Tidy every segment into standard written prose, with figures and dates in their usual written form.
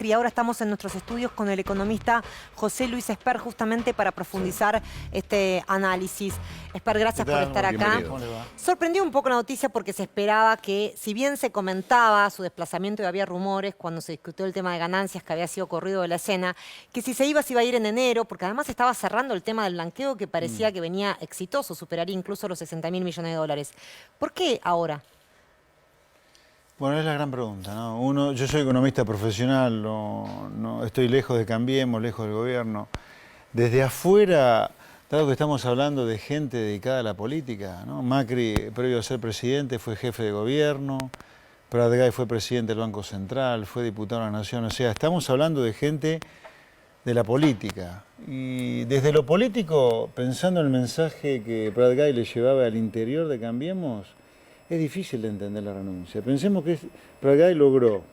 Y ahora estamos en nuestros estudios con el economista José Luis Esper, justamente para profundizar este análisis. Esper, gracias por estar acá. ¿Cómo le va? Sorprendió un poco la noticia porque se esperaba que, si bien se comentaba su desplazamiento y había rumores cuando se discutió el tema de ganancias que había sido corrido de la escena, que si se iba a ir en enero, porque además estaba cerrando el tema del blanqueo que parecía que venía exitoso, superaría incluso los 60.000 millones de dólares. ¿Por qué ahora? Bueno, es la gran pregunta, ¿no? Yo soy economista profesional, no estoy lejos de Cambiemos, lejos del gobierno. Desde afuera, dado que estamos hablando de gente dedicada a la política, ¿no? Macri, previo a ser presidente, fue jefe de gobierno, Pratgay fue presidente del Banco Central, fue diputado de la Nación. O sea, estamos hablando de gente de la política. Y desde lo político, pensando en el mensaje que Pratgay le llevaba al interior de Cambiemos, es difícil de entender la renuncia. Pensemos que Pratgay logró,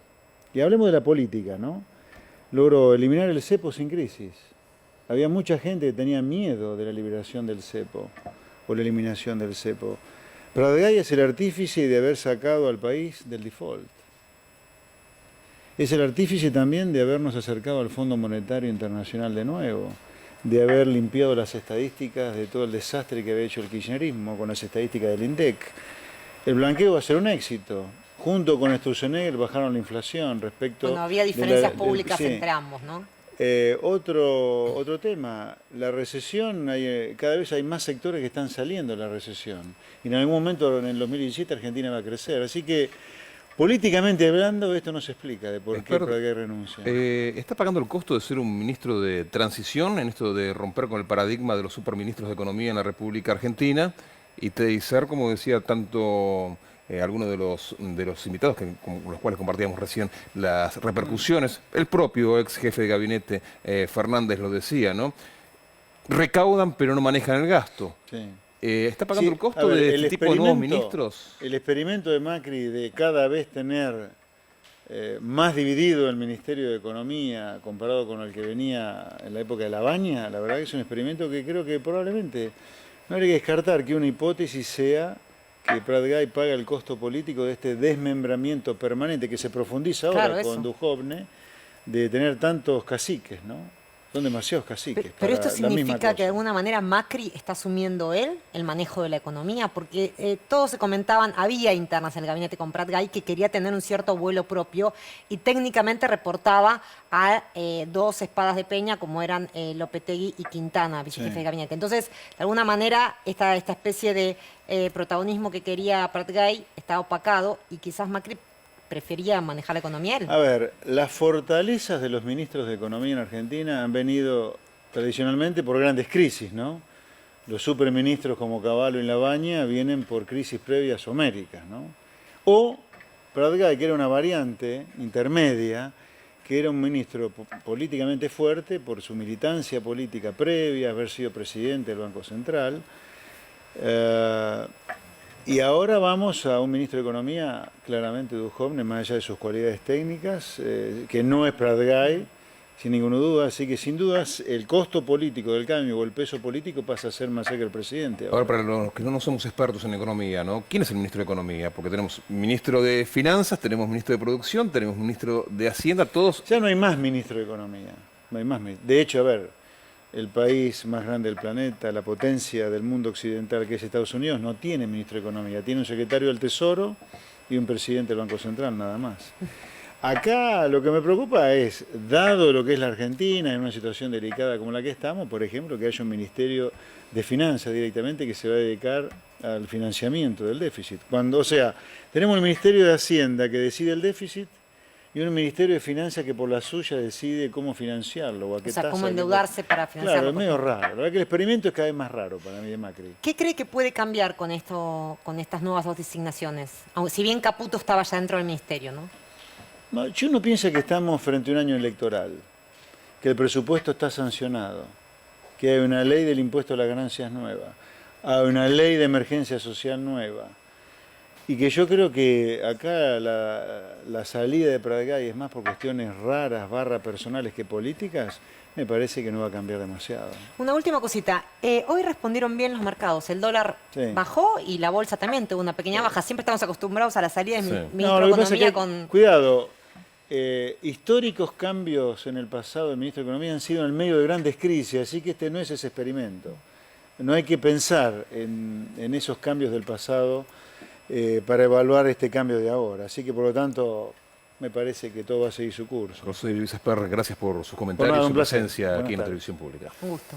y hablemos de la política, ¿no? Logró eliminar el cepo sin crisis. Había mucha gente que tenía miedo de la liberación del cepo, o la eliminación del cepo. Pratgay es el artífice de haber sacado al país del default. Es el artífice también de habernos acercado al Fondo Monetario Internacional de nuevo, de haber limpiado las estadísticas de todo el desastre que había hecho el kirchnerismo con las estadísticas del INDEC. El blanqueo va a ser un éxito. Junto con Sturzenegger bajaron la inflación respecto... Bueno, había diferencias públicas entre ambos, ¿no? Otro tema, la recesión, cada vez hay más sectores que están saliendo de la recesión. Y en algún momento, en el 2017, Argentina va a crecer. Así que, políticamente hablando, esto no se explica de por qué Pratgay renuncia. ¿Está pagando el costo de ser un ministro de transición en esto de romper con el paradigma de los superministros de Economía en la República Argentina? Y ser, como decía tanto algunos de los invitados con los cuales compartíamos recién, las repercusiones, el propio ex jefe de gabinete Fernández lo decía, ¿no? Recaudan pero no manejan el gasto. Sí. ¿Está pagando el costo de este tipo de nuevos ministros? El experimento de Macri de cada vez tener más dividido el Ministerio de Economía comparado con el que venía en la época de la Baña, la verdad que es un experimento que creo que probablemente no habría que descartar que una hipótesis sea que Pratgay paga el costo político de este desmembramiento permanente que se profundiza ahora con Duhovne, de tener tantos caciques, ¿no? Son demasiados caciques. Pero esto significa que de alguna manera Macri está asumiendo él el manejo de la economía, porque todos se comentaban, había internas en el gabinete con Pratgay que quería tener un cierto vuelo propio y técnicamente reportaba a dos espadas de peña como eran Lopetegui y Quintana, vicejefe de gabinete. Entonces, de alguna manera, esta especie de protagonismo que quería Pratgay está opacado y quizás Macri prefería manejar la economía él. A ver, las fortalezas de los ministros de Economía en Argentina han venido tradicionalmente por grandes crisis, ¿no? Los superministros como Cavallo y Labaña vienen por crisis previas homéricas, ¿no? O Pratgay, que era una variante intermedia, que era un ministro políticamente fuerte por su militancia política previa, haber sido presidente del Banco Central. Y ahora vamos a un ministro de Economía, claramente Duhovne, más allá de sus cualidades técnicas, que no es Pratgay, sin ninguna duda. Así que sin dudas el costo político del cambio o el peso político pasa a ser más cerca del presidente. Ahora, para los que no somos expertos en economía, ¿no? ¿Quién es el ministro de Economía? Porque tenemos ministro de Finanzas, tenemos ministro de Producción, tenemos ministro de Hacienda, todos... Ya no hay más ministro de Economía. No hay más. De hecho, a ver, el país más grande del planeta, la potencia del mundo occidental que es Estados Unidos, no tiene ministro de Economía, tiene un secretario del Tesoro y un presidente del Banco Central, nada más. Acá lo que me preocupa es, dado lo que es la Argentina, en una situación delicada como la que estamos, por ejemplo, que haya un Ministerio de Finanzas directamente que se va a dedicar al financiamiento del déficit. O sea, tenemos un Ministerio de Hacienda que decide el déficit, y un Ministerio de Finanzas que por la suya decide cómo financiarlo. O sea, cómo endeudarse para financiarlo. Claro, es medio raro. La verdad que el experimento es cada vez más raro para mí de Macri. ¿Qué cree que puede cambiar con estas nuevas dos designaciones? Si bien Caputo estaba ya dentro del ministerio, ¿no? Yo no pienso que estamos frente a un año electoral, que el presupuesto está sancionado, que hay una ley del impuesto a las ganancias nueva, hay una ley de emergencia social nueva. Y que yo creo que acá la salida de Pratgay es más por cuestiones raras, personales que políticas, me parece que no va a cambiar demasiado. Una última cosita. Hoy respondieron bien los mercados. El dólar bajó y la bolsa también tuvo una pequeña baja. Siempre estamos acostumbrados a la salida de ministro de Economía con... Cuidado, históricos cambios en el pasado del ministro de Economía han sido en el medio de grandes crisis, así que este no es ese experimento. No hay que pensar en esos cambios del pasado para evaluar este cambio de ahora. Así que, por lo tanto, me parece que todo va a seguir su curso. José Luis Esper, gracias por sus comentarios y nada, su un placer. presencia Buenas aquí en la tardes. televisión pública. Un gusto.